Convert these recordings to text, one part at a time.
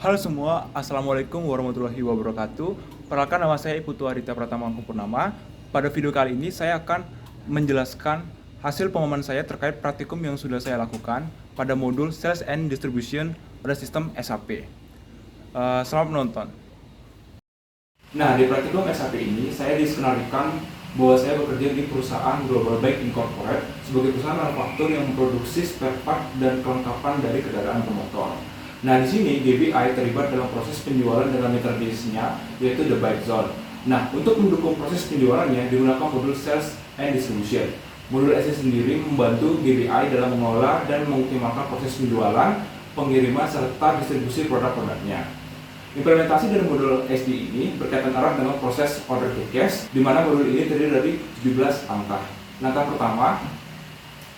Halo semua, Assalamualaikum warahmatullahi wabarakatuh. Perkenalkan, nama saya Putu Arita Pratama Purnama. Pada video kali ini saya akan menjelaskan hasil pengalaman saya terkait praktikum yang sudah saya lakukan pada modul Sales and Distribution pada sistem SAP. Selamat menonton. Nah, di praktikum SAP ini saya diskenalikan bahwa saya bekerja di perusahaan Global Bike Incorporated sebagai perusahaan manufaktur yang memproduksi spare part dan kelengkapan dari kendaraan bermotor. Nah, di sini GBI terlibat dalam proses penjualan dengan mitra bisnisnya, yaitu The Bike Zone. Nah, untuk mendukung proses penjualannya digunakan modul Sales and Distribution. Modul S sendiri membantu GBI dalam mengelola dan mengoptimalkan proses penjualan, pengiriman, serta distribusi produk-produknya. Implementasi dari modul SD ini berkaitan erat dengan proses order to cash, di mana modul ini terdiri dari 17 langkah. Langkah pertama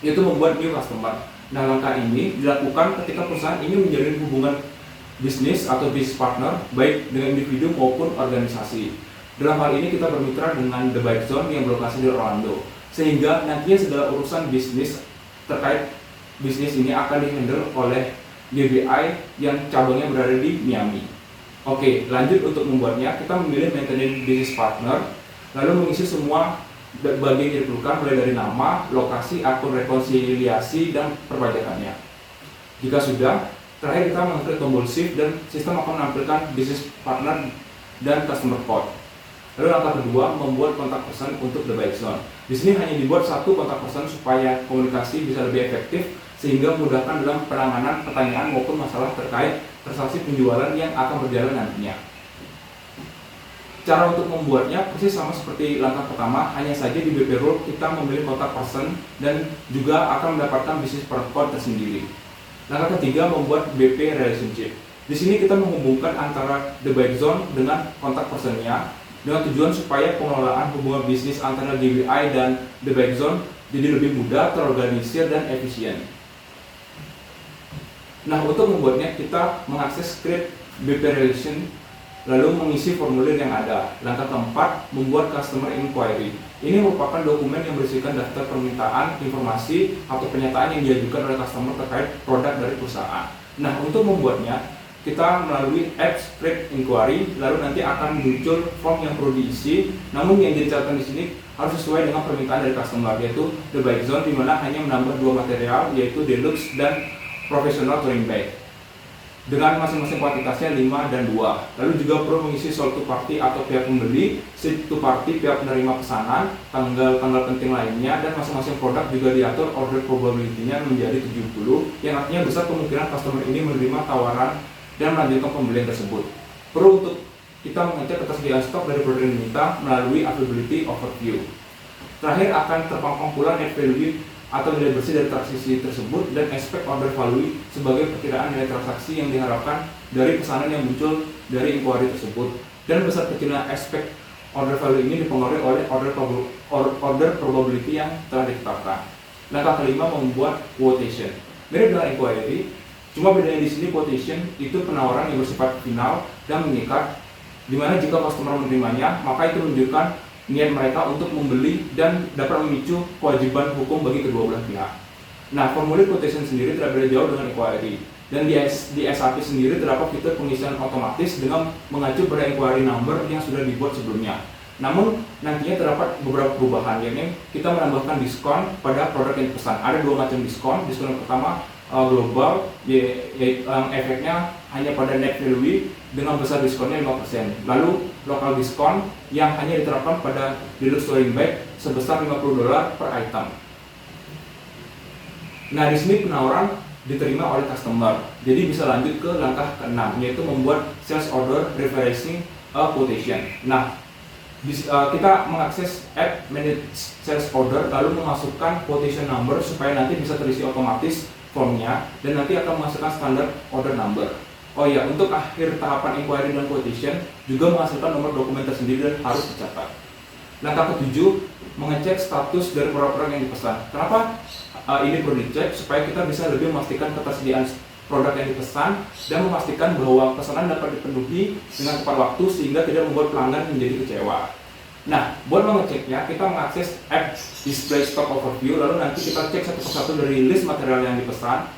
yaitu membuat new customer. Nah, langkah ini dilakukan ketika perusahaan ingin menjalin hubungan bisnis atau business partner baik dengan individu maupun organisasi. Dalam hal ini kita bermitra dengan The Bike Zone yang berlokasi di Orlando, sehingga nantinya segala urusan bisnis terkait bisnis ini akan dihandle oleh GBI yang cabangnya berada di Miami. Oke, lanjut untuk membuatnya, kita memilih maintenance business partner, lalu mengisi semua bagian yang diperlukan mulai dari nama, lokasi, akun rekonsiliasi, dan perpajakannya. Jika sudah, terakhir kita mengklik tombol shift dan sistem akan menampilkan business partner dan customer code. Lalu langkah kedua, membuat kontak person untuk The Bike Zone. Di sini hanya dibuat satu kontak person supaya komunikasi bisa lebih efektif, sehingga memudahkan dalam penanganan pertanyaan maupun masalah terkait transaksi penjualan yang akan berjalan nantinya. Cara untuk membuatnya persis sama seperti langkah pertama, hanya saja di BP Rule kita memilih kontak person dan juga akan mendapatkan business code tersendiri. Langkah ketiga, membuat BP relationship. Di sini kita menghubungkan antara The Bike Zone dengan kontak personnya dengan tujuan supaya pengelolaan hubungan bisnis antara GBI dan The Bike Zone jadi lebih mudah, terorganisir, dan efisien. Nah, untuk membuatnya kita mengakses script BP Relation lalu mengisi formulir yang ada. Langkah keempat, membuat customer inquiry. Ini merupakan dokumen yang berisikan daftar permintaan, informasi, atau pernyataan yang diajukan oleh customer terkait produk dari perusahaan. Nah, untuk membuatnya kita melalui add script inquiry, lalu nanti akan muncul form yang perlu diisi. Namun yang dicatatkan di sini harus sesuai dengan permintaan dari customer, yaitu The Bike Zone, di mana hanya menambah dua material, yaitu deluxe dan profesional touring bike dengan masing-masing kuantitasnya 5 dan 2. Lalu juga perlu mengisi sold to party atau pihak pembeli, seat to party pihak penerima pesanan, tanggal-tanggal penting lainnya, dan masing-masing produk juga diatur order probability-nya menjadi 70, yang artinya besar kemungkinan customer ini menerima tawaran dan melanjutkan pembelian tersebut. Perlu untuk kita mengecek ketersediaan stok dari produk yang diminta melalui availability overview. Terakhir akan terpampang pula net value atau nilai bersih dari transaksi tersebut dan expect order value sebagai perkiraan nilai transaksi yang diharapkan dari pesanan yang muncul dari inquiry tersebut, dan besar kecilnya expect order value ini dipengaruhi oleh order probability yang telah ditetapkan. Langkah kelima, membuat quotation. Mirip dengan inquiry, cuma bedanya di sini quotation itu penawaran yang bersifat final dan mengikat, dimana jika customer menerimanya maka itu menunjukkan niat mereka untuk membeli dan dapat memicu kewajiban hukum bagi kedua belah pihak. Nah, formulir quotation sendiri tidak beda jauh dengan inquiry, dan di SAP sendiri terdapat fitur pengisian otomatis dengan mengacu pada inquiry number yang sudah dibuat sebelumnya. Namun nantinya terdapat beberapa perubahan, yakni kita menambahkan diskon pada produk yang dipesan. Ada dua macam diskon. Diskon yang pertama global, efeknya hanya pada net value dengan besar diskonnya 5%. Lalu lokal diskon yang hanya diterapkan pada deluxe touring bike sebesar $50 per item. Nah, di sini penawaran diterima oleh customer. Jadi bisa lanjut ke langkah ke-6, yaitu membuat sales order referencing a quotation. Nah, kita mengakses add manage sales order lalu memasukkan quotation number supaya nanti bisa terisi otomatis formnya, dan nanti akan memasukkan standar order number. Oh ya, untuk akhir tahapan inquiry dan quotation juga menghasilkan nomor dokumen tersendiri dan harus dicatat. Langkah ke-7, mengecek status dari produk-produk yang dipesan. Kenapa ini perlu dicek? Supaya kita bisa lebih memastikan ketersediaan produk yang dipesan dan memastikan bahwa pesanan dapat dipenuhi dengan tepat waktu sehingga tidak membuat pelanggan menjadi kecewa. Nah, buat mengeceknya kita mengakses app display stock overview, lalu nanti kita cek satu persatu dari list material yang dipesan.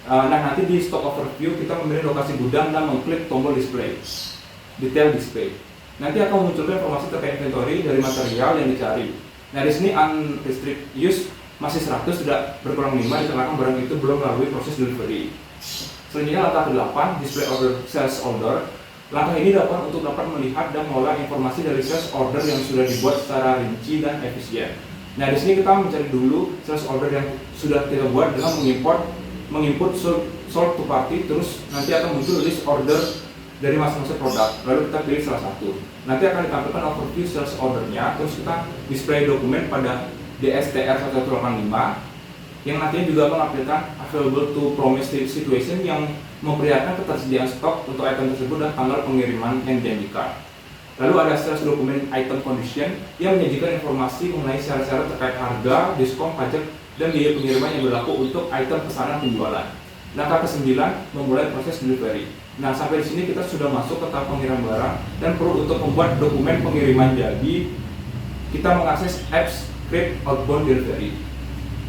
Nah, nanti di stock overview kita memilih lokasi gudang dan mengklik tombol display, detail display. Nanti akan munculkan informasi terkait inventory dari material yang dicari. Nah, di sini unrestricted use masih 100, tidak berkurang 5 dikarenakan barang itu belum melalui proses delivery. Selanjutnya langkah ke-8, display order sales order. Langkah ini dapat untuk dapat melihat dan mengolah informasi dari sales order yang sudah dibuat secara rinci dan efisien. Nah, di sini kita mencari dulu sales order yang sudah kita buat dengan menginput sold to party, terus nanti akan muncul list order dari masing-masing produk. Lalu kita pilih salah satu. Nanti akan ditampilkan overview sales ordernya, terus kita display dokumen pada DSTR 1185 yang nantinya juga akan menampilkan available to promised situation yang memperlihatkan ketersediaan stok untuk item tersebut dan tanggal pengiriman yang dijanjikan. Lalu ada sales dokumen item condition yang menyajikan informasi mengenai syarat-syarat terkait harga, diskon, pajak, dan biaya pengiriman yang berlaku untuk item pesanan penjualan. Langkah ke-9, memulai proses delivery. Nah, sampai di sini kita sudah masuk ke tahap pengiriman barang dan perlu untuk membuat dokumen pengiriman jadi kita mengakses apps Create Outbound Delivery.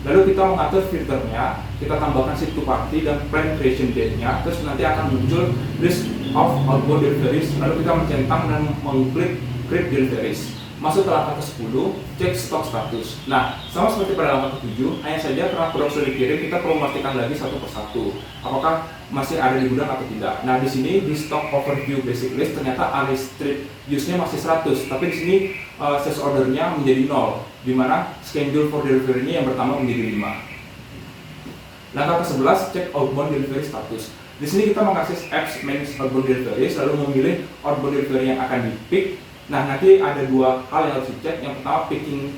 Lalu kita mengatur filternya, kita tambahkan ship to party dan plan creation date-nya, terus nanti akan muncul list of outbound deliveries, lalu kita mencentang dan mengklik Create Deliveries. Masuk ke langkah ke-10, cek stok status. Nah, sama seperti pada langkah ke-7, hanya saja karena produk sudah dikirim, kita perlu memastikan lagi satu persatu apakah masih ada di gudang atau tidak. Nah, di sini di stock overview basic list ternyata unrestricted use-nya masih 100, tapi di sini sales order-nya menjadi 0, di mana schedule for delivery-nya yang bertambah menjadi 5. Langkah ke-11, cek outbound delivery status. Di sini kita mengakses apps manage outbound deliveries, lalu memilih outbound delivery yang akan di-pick. Nah, nanti ada dua hal yang harus dicek. Yang pertama, picking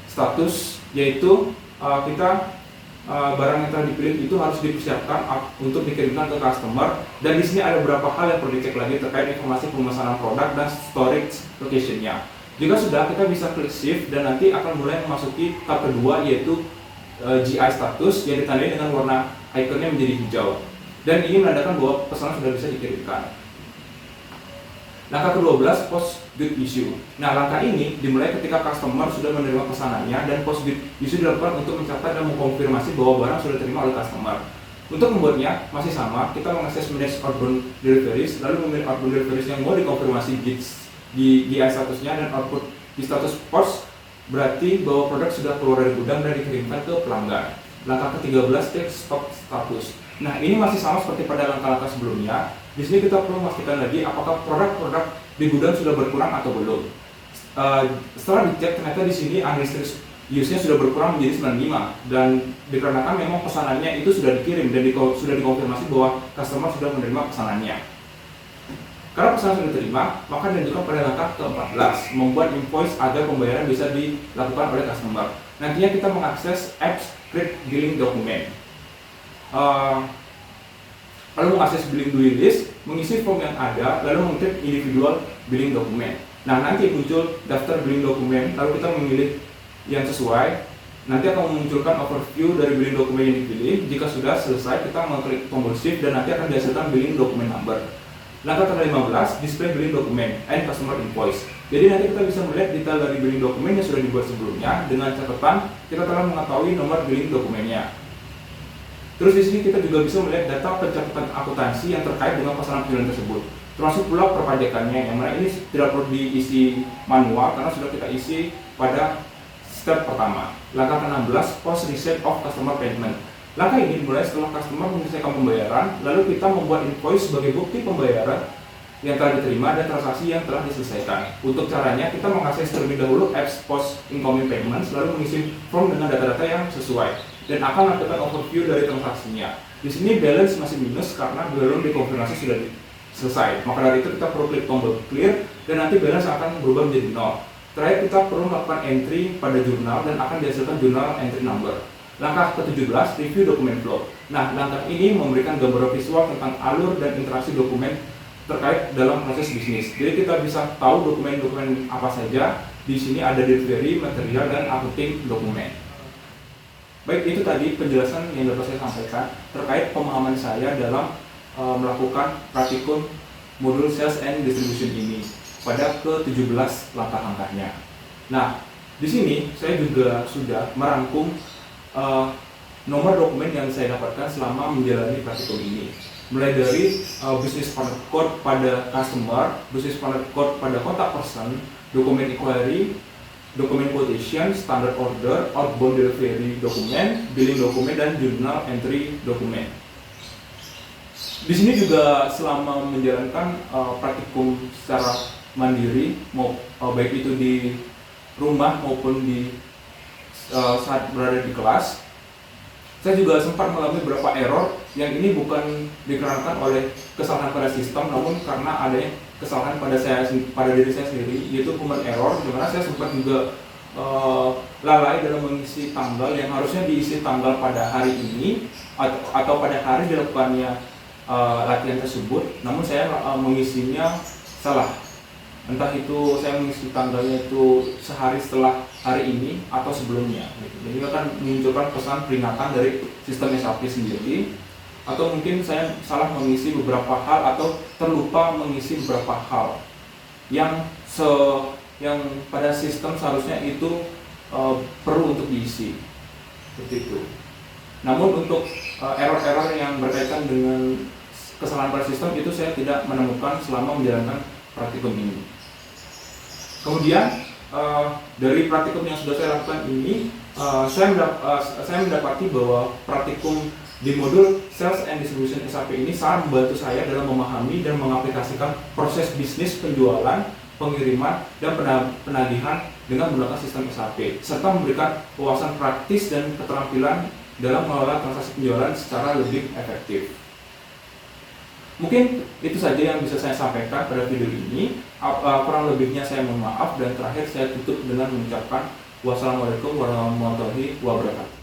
status, yaitu kita barang yang telah dipilih itu harus dipersiapkan untuk dikirimkan ke customer. Dan di sini ada beberapa hal yang perlu dicek lagi terkait informasi pemesanan produk dan storage location-nya. Jika sudah, kita bisa klik shift dan nanti akan mulai memasuki tahap kedua, yaitu GI status yang ditandai dengan warna ikonnya menjadi hijau. Dan ini menandakan bahwa pesanan sudah bisa dikirimkan. Langkah ke-12, post good issue. Nah, langkah ini dimulai ketika customer sudah menerima pesanannya dan post good issue dilakukan untuk mencatat dan mengkonfirmasi bahwa barang sudah diterima oleh customer. Untuk membuatnya masih sama, kita mengakses manage outbound deliveries, lalu memilih outbound deliveries yang mau dikonfirmasi di statusnya dan output di status post berarti bahwa produk sudah keluar dari gudang dan dikirimkan ke pelanggan. Langkah ke-13, cek stock status. Nah, ini masih sama seperti pada langkah-langkah sebelumnya. Di sini kita perlu memastikan lagi apakah produk-produk di gudang sudah berkurang atau belum. Setelah dicek, ternyata di sini unrestricted use-nya sudah berkurang menjadi 95 dan dikarenakan memang pesanannya itu sudah dikirim dan sudah dikonfirmasi bahwa customer sudah menerima pesanannya. Karena pesanan sudah diterima, maka dilanjutkan pada langkah ke-14, membuat invoice agar pembayaran bisa dilakukan oleh customer. Nantinya kita mengakses apps Create Billing Document. Lalu mengakses billing due list, mengisi form yang ada, lalu mengklik individual billing dokumen. Nah, nanti muncul daftar billing dokumen, lalu kita memilih yang sesuai. Nanti akan memunculkan overview dari billing dokumen yang dipilih. Jika sudah selesai, kita mengklik tombol shift dan nanti akan dihasilkan billing dokumen number. Langkah ke-15, display billing dokumen and customer invoice. Jadi nanti kita bisa melihat detail dari billing dokumen yang sudah dibuat sebelumnya dengan catatan kita telah mengetahui nomor billing dokumennya. Terus di sini kita juga bisa melihat data pencatatan akuntansi yang terkait dengan pesanan penjualan tersebut, termasuk pula perpajakannya, yang mana ini tidak perlu diisi manual karena sudah kita isi pada step pertama. Langkah ke-16, post receipt of customer payment. Langkah ini dimulai setelah customer menyelesaikan pembayaran, lalu kita membuat invoice sebagai bukti pembayaran yang telah diterima dan transaksi yang telah diselesaikan. Untuk caranya, kita mengakses terlebih dahulu apps post incoming payments, lalu mengisi form dengan data-data yang sesuai dan akan melakukan overview dari transaksinya. Di sini balance masih minus karena belum dikonfirmasi sudah selesai. Maka dari itu kita perlu klik tombol clear dan nanti balance akan berubah menjadi 0. Terakhir kita perlu melakukan entry pada jurnal dan akan dihasilkan jurnal entry number. Langkah ke-17, review dokumen flow. Nah, langkah ini memberikan gambaran visual tentang alur dan interaksi dokumen terkait dalam proses bisnis. Jadi kita bisa tahu dokumen-dokumen apa saja. Di sini ada delivery, material, dan accounting dokumen. Baik, itu tadi penjelasan yang dapat saya sampaikan terkait pemahaman saya dalam melakukan praktikum modul sales and distribution ini pada ke-17 langkah-langkahnya. Nah, di sini saya juga sudah merangkum nomor dokumen yang saya dapatkan selama menjalani praktikum ini. Mulai dari business standard code pada customer, business standard code pada contact person, dokumen inquiry, dokumen quotation, standard order, outbound delivery dokumen, billing dokumen, dan journal entry dokumen. Di sini juga selama menjalankan praktikum secara mandiri, baik itu di rumah maupun di saat berada di kelas, saya juga sempat mengalami beberapa error yang ini bukan dikarenakan oleh kesalahan pada sistem, namun karena adanya kesalahan pada diri saya sendiri, yaitu human error, di mana saya sempat juga lalai dalam mengisi tanggal yang harusnya diisi tanggal pada hari ini atau pada hari dilakukannya latihan tersebut, namun saya mengisinya salah. Entah itu saya mengisi tanggalnya itu sehari setelah hari ini atau sebelumnya. Jadi akan memunculkan pesan peringatan dari sistem SAP sendiri, atau mungkin saya salah mengisi beberapa hal atau terlupa mengisi beberapa hal yang pada sistem seharusnya itu perlu untuk diisi, seperti itu. Namun untuk error-error yang berkaitan dengan kesalahan pada sistem itu saya tidak menemukan selama menjalankan praktikum ini. Kemudian dari praktikum yang sudah saya lakukan ini, saya mendapati bahwa praktikum di modul Sales and Distribution SAP ini sangat membantu saya dalam memahami dan mengaplikasikan proses bisnis penjualan, pengiriman, dan penagihan dengan menggunakan sistem SAP, serta memberikan wawasan praktis dan keterampilan dalam mengelola transaksi penjualan secara lebih efektif. Mungkin itu saja yang bisa saya sampaikan pada video ini. Kurang lebihnya saya mohon maaf, dan terakhir saya tutup dengan mengucapkan wassalamualaikum warahmatullahi wabarakatuh.